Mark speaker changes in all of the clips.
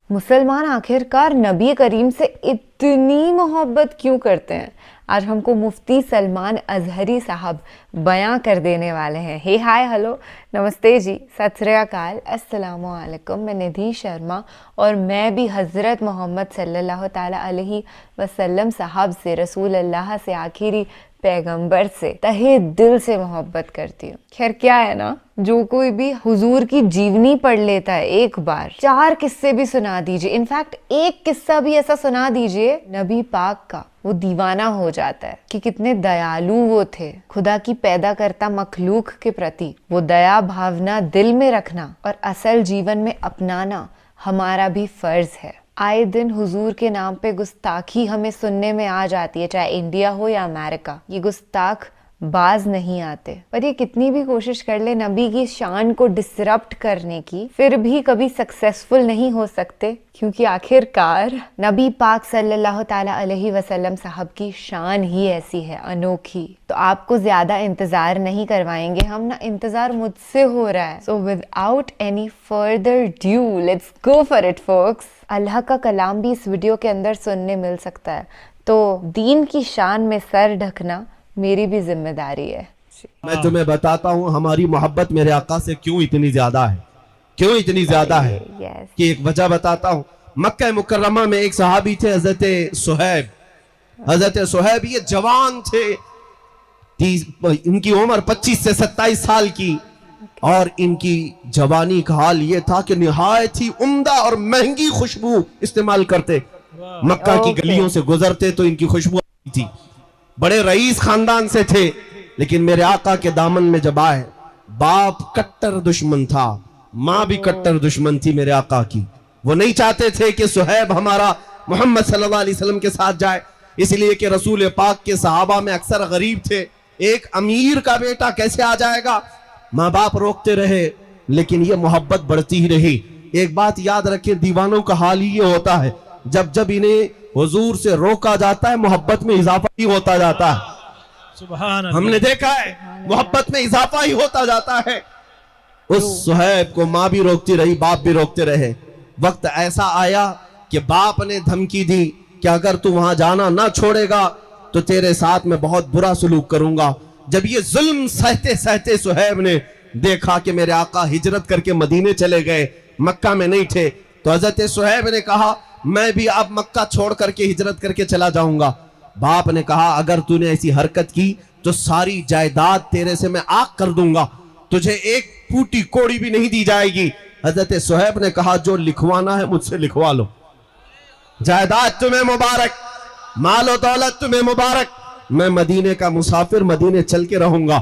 Speaker 1: मुसलमान आखिरकार नबी करीम से इतनी मोहब्बत क्यों करते हैं? आज हमको मुफ्ती सलमान अजहरी साहब बयां कर देने वाले हैं। हे हाय हेलो नमस्ते जी, सत श्री अकाल, अस्सलामु अलैकुम। मैं निधि शर्मा और मैं भी हज़रत मोहम्मद सल्लल्लाहु ताला अलैहि वसल्लम साहब से, रसूल अल्लाह से, आखिरी पैगंबर से तहे दिल से मोहब्बत करती हूँ। खैर क्या है ना, जो कोई भी हुजूर की जीवनी पढ़ लेता है एक बार, 4 किस्से भी सुना दीजिए, इनफैक्ट एक किस्सा भी ऐसा सुना दीजिए नबी पाक का, वो दीवाना हो जाता है कि कितने दयालु वो थे। खुदा की पैदा करता मखलूक के प्रति वो दया भावना दिल में रखना और असल जीवन में अपनाना हमारा भी फर्ज है। आए दिन हुजूर के नाम पे गुस्ताखी हमें सुनने में आ जाती है, चाहे इंडिया हो या अमेरिका। ये गुस्ताख बाज नहीं आते, पर ये कितनी भी कोशिश कर ले नबी की शान को डिसरप्ट करने की, फिर भी कभी सक्सेसफुल नहीं हो सकते, क्योंकि आखिरकार नबी पाक सल्लल्लाहु ताला अलैहि वसल्लम साहब की शान ही ऐसी है, अनोखी। तो आपको ज्यादा इंतजार नहीं करवाएंगे हम, ना इंतजार मुझसे हो रहा है। So without any further due let's go for it folks. Allah का कलाम भी इस वीडियो के अंदर सुनने मिल सकता है, तो दीन की शान में सर ढकना मेरी भी जिम्मेदारी है।
Speaker 2: मैं तुम्हें बताता हूँ हमारी मोहब्बत मेरे आका से क्यों इतनी ज्यादा है, क्यों इतनी ज्यादा है कि एक वजह बताता हूँ। मक्का मुकर्रमा में एक सहाबी थे हजरत सुहैब। हजरत सुहैब ये जवान थे, इनकी उम्र 25 से 27 साल की, और इनकी जवानी का हाल ये था कि निहायत ही उम्दा और महंगी खुशबू इस्तेमाल करते। मक्का की गलियों से गुजरते तो इनकी खुशबू आती थी। बड़े रईस खानदान से थे, लेकिन मेरे आका के दामन में जब आए, बाप कट्टर दुश्मन था, माँ भी कट्टर दुश्मन थी मेरे आका की। वो नहीं चाहते थे कि सुहैब हमारा मोहम्मद सल्लल्लाहु अलैहि वसल्लम के साथ जाए, इसलिए कि रसूल पाक के सहाबा में अक्सर गरीब थे, एक अमीर का बेटा कैसे आ जाएगा। माँ बाप रोकते रहे, लेकिन ये मोहब्बत बढ़ती ही रही। एक बात याद रखें, दीवानों का हाल ही ये होता है, जब जब इन्हें हुजूर से रोका जाता है मोहब्बत में इजाफा ही होता जाता है। सुभान अल्लाह। हमने देखा है मोहब्बत में इजाफा ही होता जाता है। उस सुहैब को माँ भी रोकती रही, बाप भी रोकते रहे। वक्त ऐसा आया कि बाप ने धमकी दी कि अगर तू वहां जाना ना छोड़ेगा तो तेरे साथ में बहुत बुरा सलूक करूंगा। जब ये जुल्म सहते सहते सुहैब ने देखा कि मेरे आका हिजरत करके मदीने चले गए, मक्का में नहीं थे, तो हजरत सुहैब ने कहा मैं भी अब मक्का छोड़ करके हिजरत करके चला जाऊंगा। बाप ने कहा अगर तूने ऐसी हरकत की तो सारी जायदाद तेरे से मैं आग कर दूंगा, तुझे एक फूटी कोड़ी भी नहीं दी जाएगी। हजरत सुहैब ने कहा जो लिखवाना है मुझसे लिखवा लो, जायदाद तुम्हें मुबारक, मालो दौलत तुम्हें मुबारक, मैं मदीने का मुसाफिर मदीने चल के रहूंगा।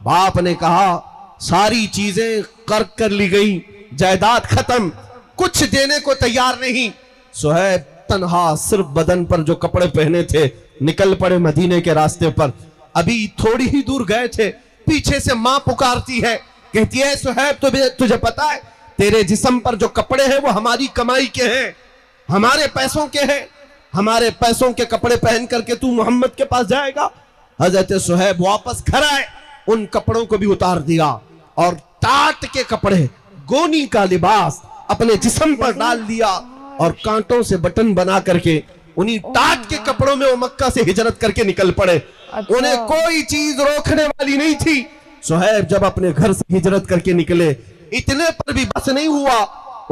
Speaker 2: बाप ने कहा सारी चीजें कर ली गई, जायदाद खत्म, कुछ देने को तैयार नहीं। सुहैब तन्हा सिर्फ बदन पर जो कपड़े पहने थे निकल पड़े मदीने के रास्ते पर। अभी थोड़ी ही दूर गए थे, पीछे से मां पुकारती है, कहती है सुहैब तुझे पता है तेरे जिस्म पर जो कपड़े हैं वो हमारी कमाई के हैं, हमारे पैसों के हैं, हमारे पैसों के कपड़े पहन करके तू मोहम्मद के पास जाएगा। हजरत सुहैब वापस घर आए, उन कपड़ों को भी उतार दिया और टाट के कपड़े, गोनी का लिबास अपने जिस्म पर डाल दिया और कांटों से बटन बना करके उन्हीं टाट के कपड़ों में वो मक्का से हिजरत करके निकल पड़े। उन्हें कोई चीज रोकने वाली नहीं थी। सुहैब जब अपने घर से हिजरत करके निकले, इतने पर भी बस नहीं हुआ,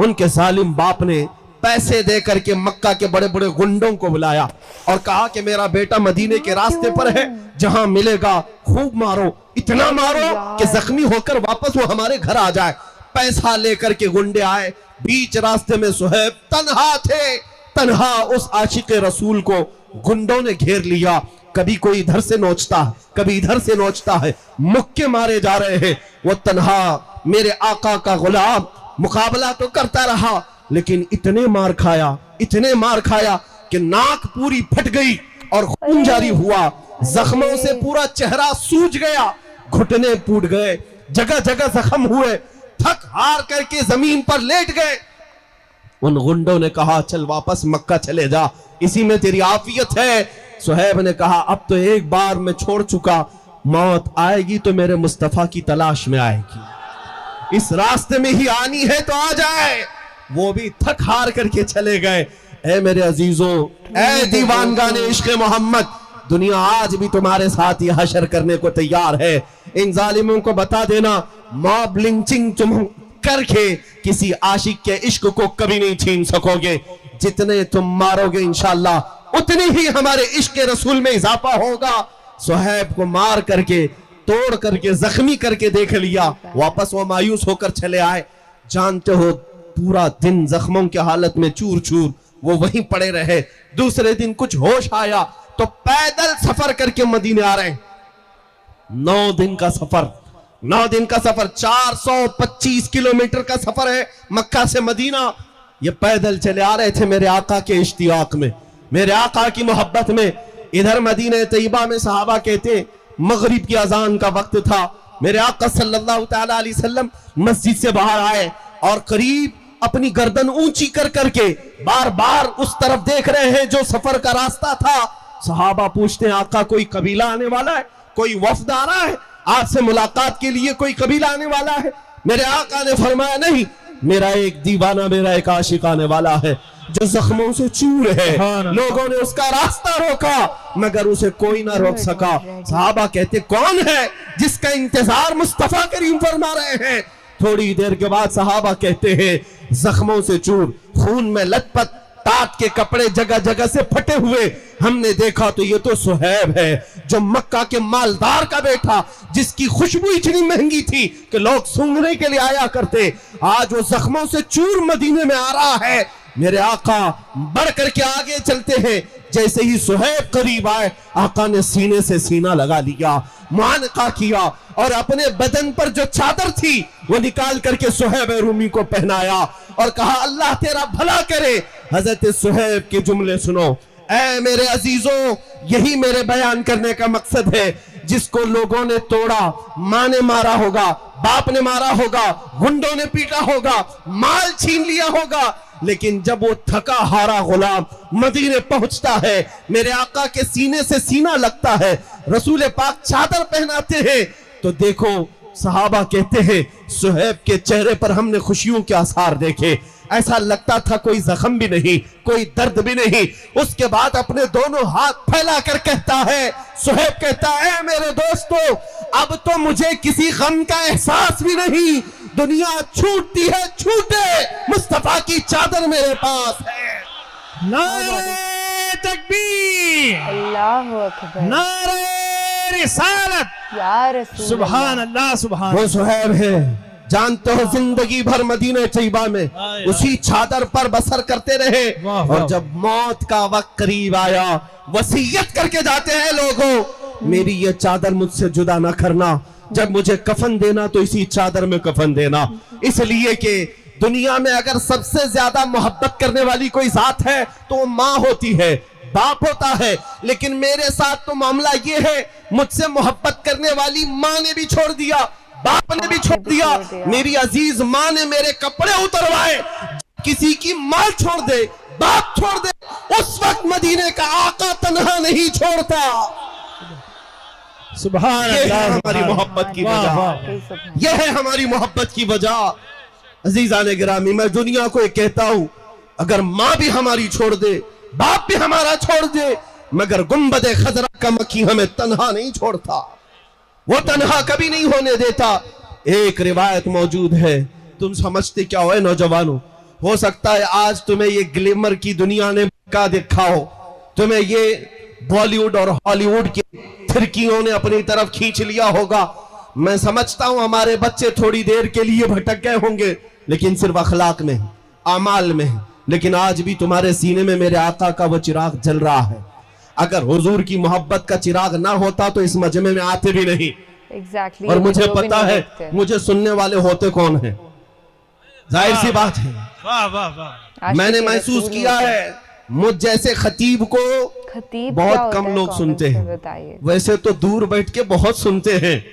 Speaker 2: उनके जालिम बाप ने पैसे दे करके मक्का के बड़े बड़े गुंडों को बुलाया और कहा कि मेरा बेटा मदीने के रास्ते पर है, जहां मिलेगा खूब मारो, इतना मारो कि जख्मी होकर वापस वो हमारे घर आ जाए। पैसा लेकर के गुंडे आए, बीच रास्ते में सुहैब तन्हा थे, तन्हा उस आशिक रसूल को गुंडों ने घेर लिया। कभी कोई इधर से नोचता है, कभी इधर से नोचता है, मुक्के मारे जा रहे हैं। वो तन्हा मेरे आका का गुलाम मुकाबला तो करता रहा, लेकिन इतने मार खाया कि नाक पूरी फट गई और खून जारी हुआ, जख्मों से पूरा चेहरा सूज गया, घुटने फूट गए, जगह जगह जख्म हुए, थक हार करके जमीन पर लेट गए। उन गुंडों ने कहा चल वापस मक्का चले जा, इसी में तेरी आफियत है। सुहैब ने कहा अब तो एक बार मैं छोड़ चुका, मौत आएगी तो मेरे मुस्तफा की तलाश में आएगी, इस रास्ते में ही आनी है तो आ जाए, वो भी थक हार करके चले गए। ए मेरे अजीजों, ए दीवानगाने इश्क़ मोहम्मद, दुनिया आज भी तुम्हारे साथ ही हशर करने को तैयार है। इन जालिमों को बता देना, मॉब लिंचिंग तुम करके किसी आशिक के इश्क को कभी नहीं छीन सकोगे। जितने तुम मारोगे इंशाअल्लाह उतनी ही हमारे इश्क रसूल में इजाफा होगा। सुहैब को मार करके, तोड़ करके, जख्मी करके देख लिया, वापस वो मायूस होकर चले आए। जानते हो पूरा दिन जख्मों की हालत में चूर चूर वो वहीं पड़े रहे। दूसरे दिन कुछ होश आया तो पैदल सफर करके मदीने आ रहे हैं। 9 दिन का सफर, 9 दिन का सफर, 425 किलोमीटर का सफर है मक्का से मदीना। ये पैदल चले आ रहे थे मेरे आका के इश्तियाक में, मेरे आका की मोहब्बत में। इधर मदीने तैयबा में सहाबा कहते मगरिब की अजान का वक्त था। मेरे आका सल्लल्लाहु तआला अलैहि वसल्लम मस्जिद से बाहर आए और करीब अपनी गर्दन ऊंची कर करके बार बार उस तरफ देख रहे हैं जो सफर का रास्ता था। सहाबा पूछते हैं आका कोई कबीला आने वाला है, कोई वफ्द आ रहा है, आज से मुलाकात के लिए कोई कबीला आने वाला है? मेरे आका ने फरमाया नहीं, मेरा एक दीवाना, मेरा एक आशिक आने वाला है जो जख्मों से चूर है। लोगों ने उसका रास्ता रोका मगर उसे कोई ना रोक सका। सहाबा कहते कौन है जिसका इंतजार मुस्तफा करीम फरमा रहे हैं? थोड़ी देर के बाद सहाबा कहते हैं जख्मों से चूर, खून में लथपथ, तात के कपड़े जगह जगह से फटे हुए। हमने देखा तो ये तो सुहैब है जो मक्का के मालदार का बेटा, जिसकी खुशबू इतनी महंगी थी कि लोग सूंघने के लिए आया करते। आज वो जख्मों से चूर मदीने में आ रहा है। मेरे आका बढ़ करके आगे चलते हैं। जैसे ही सुहैब करीब आए, आका ने सीने से सीना लगा लिया, मुआनका किया और अपने बदन पर जो चादर थी वो निकाल करके सुहैब रूमी को पहनाया और कहा अल्लाह तेरा भला करे। हजरत सुहैब के जुमले सुनो। ऐ मेरे अजीजों, यही मेरे बयान करने का मकसद है। जिसको लोगों ने तोड़ा, माँ ने मारा होगा, बाप ने मारा होगा, गुंडों ने पीटा होगा, माल छीन लिया होगा, लेकिन जब वो थका हारा गुलाम मदीने पहुंचता है, मेरे आका के सीने से सीना लगता है, रसूल पाक चादर पहनाते हैं, तो देखो सहाबा कहते हैं सुहैब के चेहरे पर हमने खुशियों के आसार देखे। ऐसा लगता था कोई जख्म भी नहीं, कोई दर्द भी नहीं। उसके बाद अपने दोनों हाथ फैलाकर कहता है, सुहैब कहता है मेरे दोस्तों, अब तो मुझे किसी गम का एहसास भी नहीं। दुनिया छूटती है छूटे, मुस्तफा की चादर मेरे पास है।
Speaker 3: नारे तकबीर,
Speaker 1: अल्लाहु अकबर,
Speaker 3: नारे रिसालत,
Speaker 1: या रसूल
Speaker 3: सुभान अल्लाह, सुभान।
Speaker 2: वो सुहैब है, जानते हो जिंदगी भर मदीने तैयबा में उसी चादर पर बसर करते रहे। और जब मौत का वक्त करीब आया, वसीयत करके जाते हैं लोगों, मेरी ये चादर मुझसे जुदा ना करना, जब मुझे कफन देना तो इसी चादर में कफन देना। इसलिए कि दुनिया में अगर सबसे ज्यादा मोहब्बत करने वाली कोई जात है तो वो माँ होती है, बाप होता है। लेकिन मेरे साथ तो मामला ये है, मुझसे मोहब्बत करने वाली माँ ने भी छोड़ दिया, बाप ने भी छोड़ दिया। मेरी अजीज माँ ने मेरे कपड़े उतरवाए। किसी की माँ छोड़ दे, बाप छोड़ दे, उस वक्त मदीने का आका तन्हा नहीं छोड़ता।
Speaker 3: सुभान अल्लाह,
Speaker 2: हमारी मोहब्बत की वजह, यह है हमारी मोहब्बत की वजह। अजीजान गिरामी, मैं दुनिया को एक कहता हूं, अगर माँ भी हमारी छोड़ दे, बाप भी हमारा छोड़ दे, मगर गुंबदे खजरा का मक्खी हमें तन्हा नहीं छोड़ता, वो तन्हा कभी नहीं होने देता। एक रिवायत मौजूद है, तुम समझते क्या हो नौजवानों? हो सकता है आज तुम्हें ये ग्लैमर की दुनिया ने का देखा हो, तुम्हें ये बॉलीवुड और हॉलीवुड की फिरकियों ने अपनी तरफ खींच लिया होगा। मैं समझता हूं हमारे बच्चे थोड़ी देर के लिए भटक गए होंगे, लेकिन सिर्फ अखलाक में, अमाल में। लेकिन आज भी तुम्हारे सीने में मेरे आका का वो चिराग जल रहा है। अगर हुजूर की मोहब्बत का चिराग ना होता तो इस मजमे में आते भी नहीं।
Speaker 1: Exactly,
Speaker 2: और मुझे
Speaker 1: जो भी
Speaker 2: पता
Speaker 1: नहीं
Speaker 2: है
Speaker 1: देखते।
Speaker 2: मुझे सुनने वाले होते कौन हैं, जाहिर सी बात है।
Speaker 3: वाह वाह वाह।
Speaker 1: आशिक
Speaker 2: मैंने
Speaker 1: के
Speaker 2: महसूस
Speaker 1: रसूल
Speaker 2: किया
Speaker 1: होते हैं।
Speaker 2: है, मुझ जैसे खतीब को
Speaker 1: खतीब क्या
Speaker 2: बहुत
Speaker 1: होता
Speaker 2: कम
Speaker 1: है,
Speaker 2: लोग
Speaker 1: कमेंट्स
Speaker 2: सुनते
Speaker 1: में
Speaker 2: हैं।
Speaker 1: बताइए।
Speaker 2: वैसे तो दूर बैठ के बहुत सुनते हैं,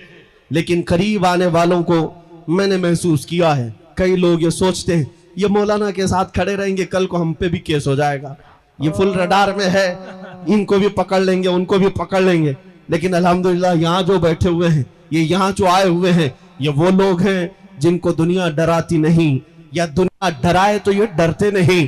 Speaker 2: लेकिन करीब आने वालों को मैंने महसूस किया है। कई लोग ये सोचते हैं ये मौलाना के साथ खड़े रहेंगे, कल को हम पे भी केस हो जाएगा, ये फुल रडार में है, इनको भी पकड़ लेंगे, उनको भी पकड़ लेंगे। लेकिन अल्हम्दुलिल्लाह यहाँ जो बैठे हुए हैं, ये यहाँ जो आए हुए हैं, ये वो लोग हैं जिनको दुनिया डराती नहीं। या दुनिया डराए तो ये डरते नहीं।